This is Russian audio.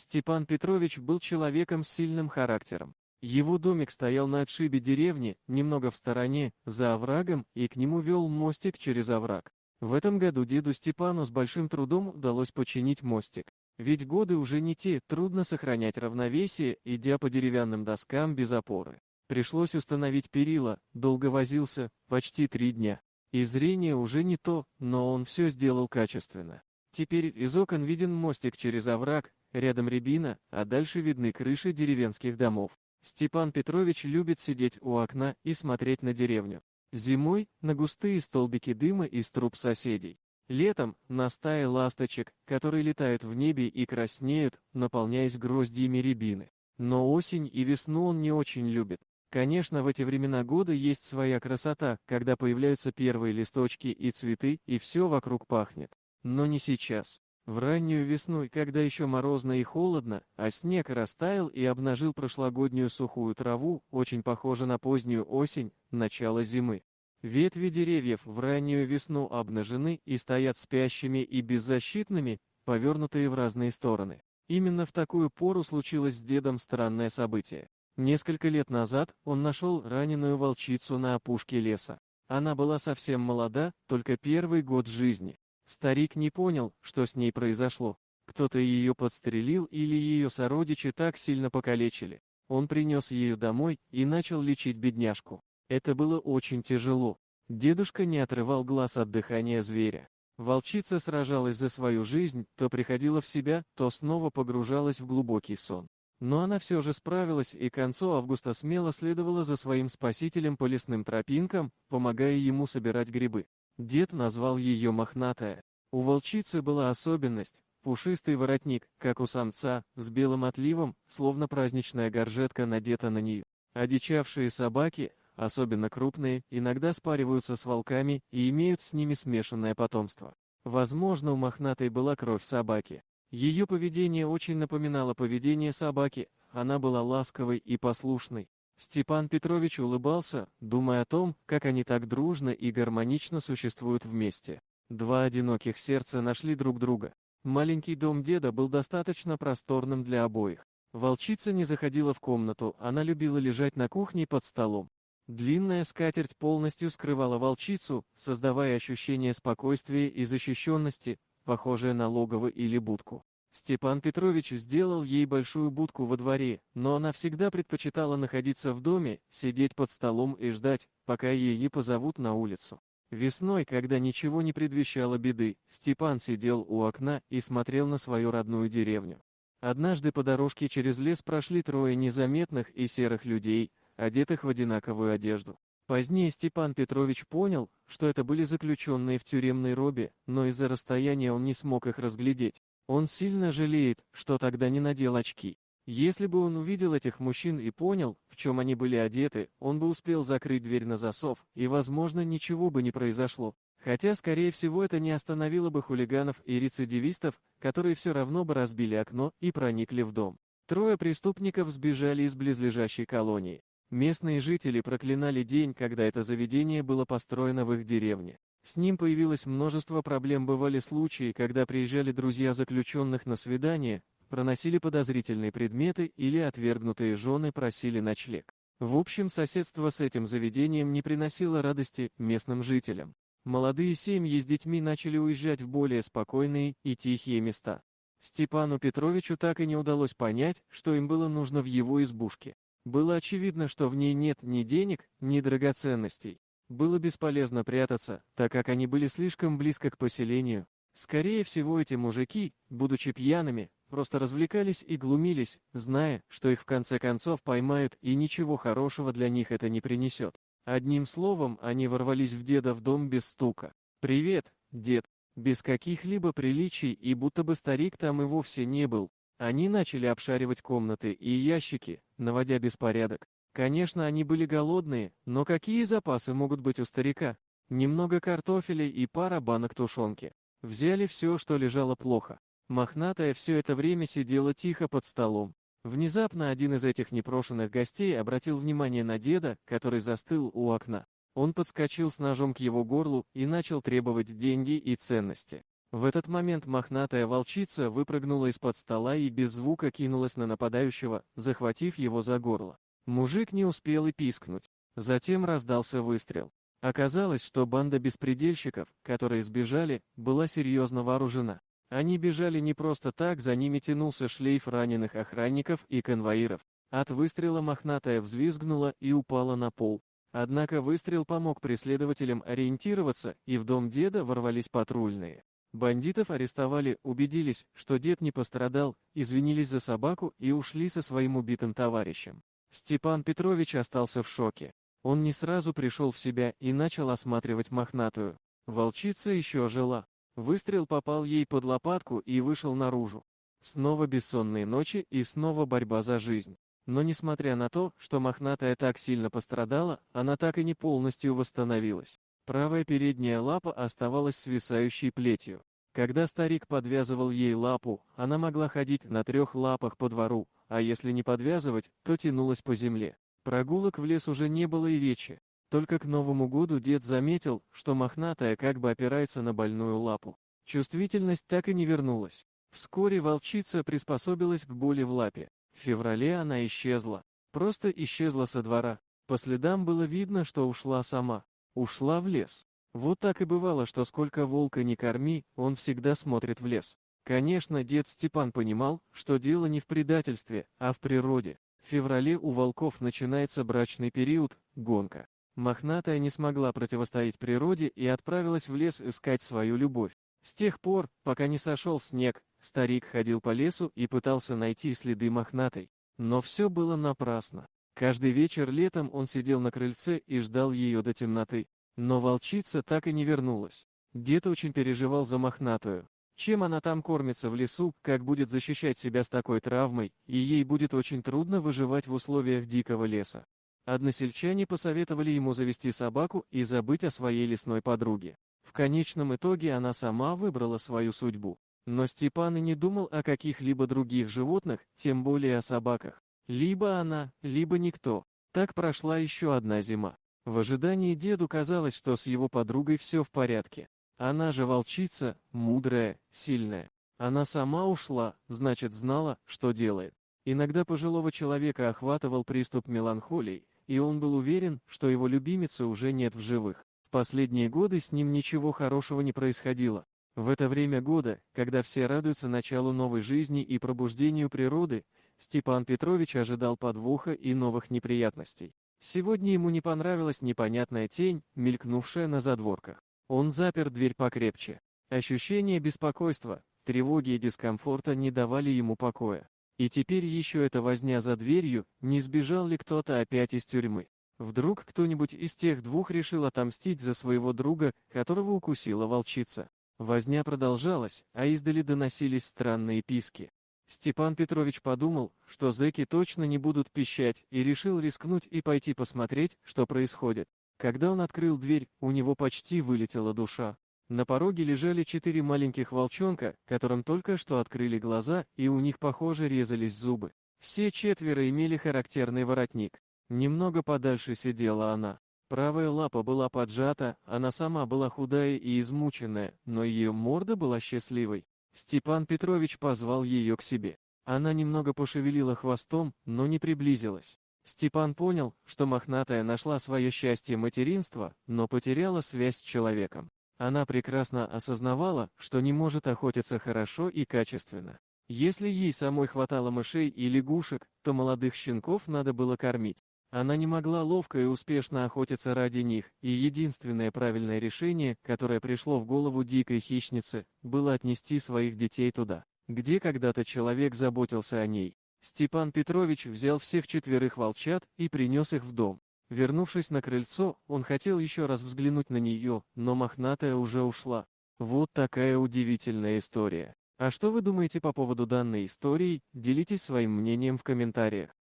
Степан Петрович был человеком с сильным характером. Его домик стоял на отшибе деревни, немного в стороне, за оврагом, и к нему вел мостик через овраг. В этом году деду Степану с большим трудом удалось починить мостик. Ведь годы уже не те, трудно сохранять равновесие, идя по деревянным доскам без опоры. Пришлось установить перила, долго возился, почти 3 дня. И зрение уже не то, но он все сделал качественно. Теперь из окон виден мостик через овраг, рядом рябина, а дальше видны крыши деревенских домов. Степан Петрович любит сидеть у окна и смотреть на деревню. Зимой – на густые столбики дыма из труб соседей. Летом – на стаи ласточек, которые летают в небе и краснеют, наполняясь гроздьями рябины. Но осень и весну он не очень любит. Конечно, в эти времена года есть своя красота, когда появляются первые листочки и цветы, и все вокруг пахнет. Но не сейчас. В раннюю весну, когда еще морозно и холодно, а снег растаял и обнажил прошлогоднюю сухую траву, очень похоже на позднюю осень, начало зимы. Ветви деревьев в раннюю весну обнажены и стоят спящими и беззащитными, повернутые в разные стороны. Именно в такую пору случилось с дедом странное событие. Несколько лет назад он нашел раненую волчицу на опушке леса. Она была совсем молода, только первый год жизни. Старик не понял, что с ней произошло. Кто-то ее подстрелил или ее сородичи так сильно покалечили. Он принес ее домой и начал лечить бедняжку. Это было очень тяжело. Дедушка не отрывал глаз от дыхания зверя. Волчица сражалась за свою жизнь, то приходила в себя, то снова погружалась в глубокий сон. Но она все же справилась и к концу августа смело следовала за своим спасителем по лесным тропинкам, помогая ему собирать грибы. Дед назвал ее Мохнатая. У волчицы была особенность – пушистый воротник, как у самца, с белым отливом, словно праздничная горжетка надета на нее. Одичавшие собаки, особенно крупные, иногда спариваются с волками и имеют с ними смешанное потомство. Возможно, у Мохнатой была кровь собаки. Ее поведение очень напоминало поведение собаки, она была ласковой и послушной. Степан Петрович улыбался, думая о том, как они так дружно и гармонично существуют вместе. Два одиноких сердца нашли друг друга. Маленький дом деда был достаточно просторным для обоих. Волчица не заходила в комнату, она любила лежать на кухне под столом. Длинная скатерть полностью скрывала волчицу, создавая ощущение спокойствия и защищенности, похожее на логово или будку. Степан Петрович сделал ей большую будку во дворе, но она всегда предпочитала находиться в доме, сидеть под столом и ждать, пока ее не позовут на улицу. Весной, когда ничего не предвещало беды, Степан сидел у окна и смотрел на свою родную деревню. Однажды по дорожке через лес прошли 3 незаметных и серых людей, одетых в одинаковую одежду. Позднее Степан Петрович понял, что это были заключенные в тюремной робе, но из-за расстояния он не смог их разглядеть. Он сильно жалеет, что тогда не надел очки. Если бы он увидел этих мужчин и понял, в чем они были одеты, он бы успел закрыть дверь на засов, и, возможно, ничего бы не произошло. Хотя, скорее всего, это не остановило бы хулиганов и рецидивистов, которые все равно бы разбили окно и проникли в дом. 3 преступников сбежали из близлежащей колонии. Местные жители проклинали день, когда это заведение было построено в их деревне. С ним появилось множество проблем. Бывали случаи, когда приезжали друзья заключенных на свидание, проносили подозрительные предметы или отвергнутые жены просили ночлег. В общем, соседство с этим заведением не приносило радости местным жителям. Молодые семьи с детьми начали уезжать в более спокойные и тихие места. Степану Петровичу так и не удалось понять, что им было нужно в его избушке. Было очевидно, что в ней нет ни денег, ни драгоценностей. Было бесполезно прятаться, так как они были слишком близко к поселению. Скорее всего, эти мужики, будучи пьяными, просто развлекались и глумились, зная, что их в конце концов поймают и ничего хорошего для них это не принесет. Одним словом, они ворвались в деда в дом без стука. «Привет, дед!» Без каких-либо приличий, и будто бы старик там и вовсе не был. Они начали обшаривать комнаты и ящики, наводя беспорядок. Конечно, они были голодные, но какие запасы могут быть у старика? Немного картофеля и пара банок тушенки. Взяли все, что лежало плохо. Мохнатая все это время сидела тихо под столом. Внезапно один из этих непрошенных гостей обратил внимание на деда, который застыл у окна. Он подскочил с ножом к его горлу и начал требовать деньги и ценности. В этот момент мохнатая волчица выпрыгнула из-под стола и без звука кинулась на нападающего, захватив его за горло. Мужик не успел и пискнуть. Затем раздался выстрел. Оказалось, что банда беспредельщиков, которые сбежали, была серьезно вооружена. Они бежали не просто так, за ними тянулся шлейф раненых охранников и конвоиров. От выстрела мохнатая взвизгнула и упала на пол. Однако выстрел помог преследователям ориентироваться, и в дом деда ворвались патрульные. Бандитов арестовали, убедились, что дед не пострадал, извинились за собаку и ушли со своим убитым товарищем. Степан Петрович остался в шоке. Он не сразу пришел в себя и начал осматривать мохнатую. Волчица еще жила. Выстрел попал ей под лопатку и вышел наружу. Снова бессонные ночи и снова борьба за жизнь. Но несмотря на то, что мохнатая так сильно пострадала, она так и не полностью восстановилась. Правая передняя лапа оставалась свисающей плетью. Когда старик подвязывал ей лапу, она могла ходить на 3 лапах по двору, а если не подвязывать, то тянулась по земле. Прогулок в лес уже не было и речи. Только к Новому году дед заметил, что мохнатая как бы опирается на больную лапу. Чувствительность так и не вернулась. Вскоре волчица приспособилась к боли в лапе. В феврале она исчезла. Просто исчезла со двора. По следам было видно, что ушла сама. Ушла в лес. Вот так и бывало, что сколько волка не корми, он всегда смотрит в лес. Конечно, дед Степан понимал, что дело не в предательстве, а в природе. В феврале у волков начинается брачный период, гонка. Мохнатая не смогла противостоять природе и отправилась в лес искать свою любовь. С тех пор, пока не сошел снег, старик ходил по лесу и пытался найти следы мохнатой. Но все было напрасно. Каждый вечер летом он сидел на крыльце и ждал ее до темноты. Но волчица так и не вернулась. Дед очень переживал за мохнатую. Чем она там кормится в лесу, как будет защищать себя с такой травмой, и ей будет очень трудно выживать в условиях дикого леса. Односельчане посоветовали ему завести собаку и забыть о своей лесной подруге. В конечном итоге она сама выбрала свою судьбу. Но Степан и не думал о каких-либо других животных, тем более о собаках. Либо она, либо никто. Так прошла еще одна зима. В ожидании деду казалось, что с его подругой все в порядке. Она же волчица, мудрая, сильная. Она сама ушла, значит знала, что делает. Иногда пожилого человека охватывал приступ меланхолии, и он был уверен, что его любимицы уже нет в живых. В последние годы с ним ничего хорошего не происходило. В это время года, когда все радуются началу новой жизни и пробуждению природы, Степан Петрович ожидал подвоха и новых неприятностей. Сегодня ему не понравилась непонятная тень, мелькнувшая на задворках. Он запер дверь покрепче. Ощущение беспокойства, тревоги и дискомфорта не давали ему покоя. И теперь еще эта возня за дверью, не сбежал ли кто-то опять из тюрьмы. Вдруг кто-нибудь из тех двух решил отомстить за своего друга, которого укусила волчица. Возня продолжалась, а издали доносились странные писки. Степан Петрович подумал, что зэки точно не будут пищать, и решил рискнуть и пойти посмотреть, что происходит. Когда он открыл дверь, у него почти вылетела душа. На пороге лежали 4 маленьких волчонка, которым только что открыли глаза, и у них, похоже, резались зубы. Все 4 имели характерный воротник. Немного подальше сидела она. Правая лапа была поджата, она сама была худая и измученная, но ее морда была счастливой. Степан Петрович позвал ее к себе. Она немного пошевелила хвостом, но не приблизилась. Степан понял, что мохнатая нашла свое счастье материнства, но потеряла связь с человеком. Она прекрасно осознавала, что не может охотиться хорошо и качественно. Если ей самой хватало мышей и лягушек, то молодых щенков надо было кормить. Она не могла ловко и успешно охотиться ради них, и единственное правильное решение, которое пришло в голову дикой хищнице, было отнести своих детей туда, где когда-то человек заботился о ней. Степан Петрович взял всех 4 волчат и принес их в дом. Вернувшись на крыльцо, он хотел еще раз взглянуть на нее, но мохнатая уже ушла. Вот такая удивительная история. А что вы думаете по поводу данной истории? Делитесь своим мнением в комментариях.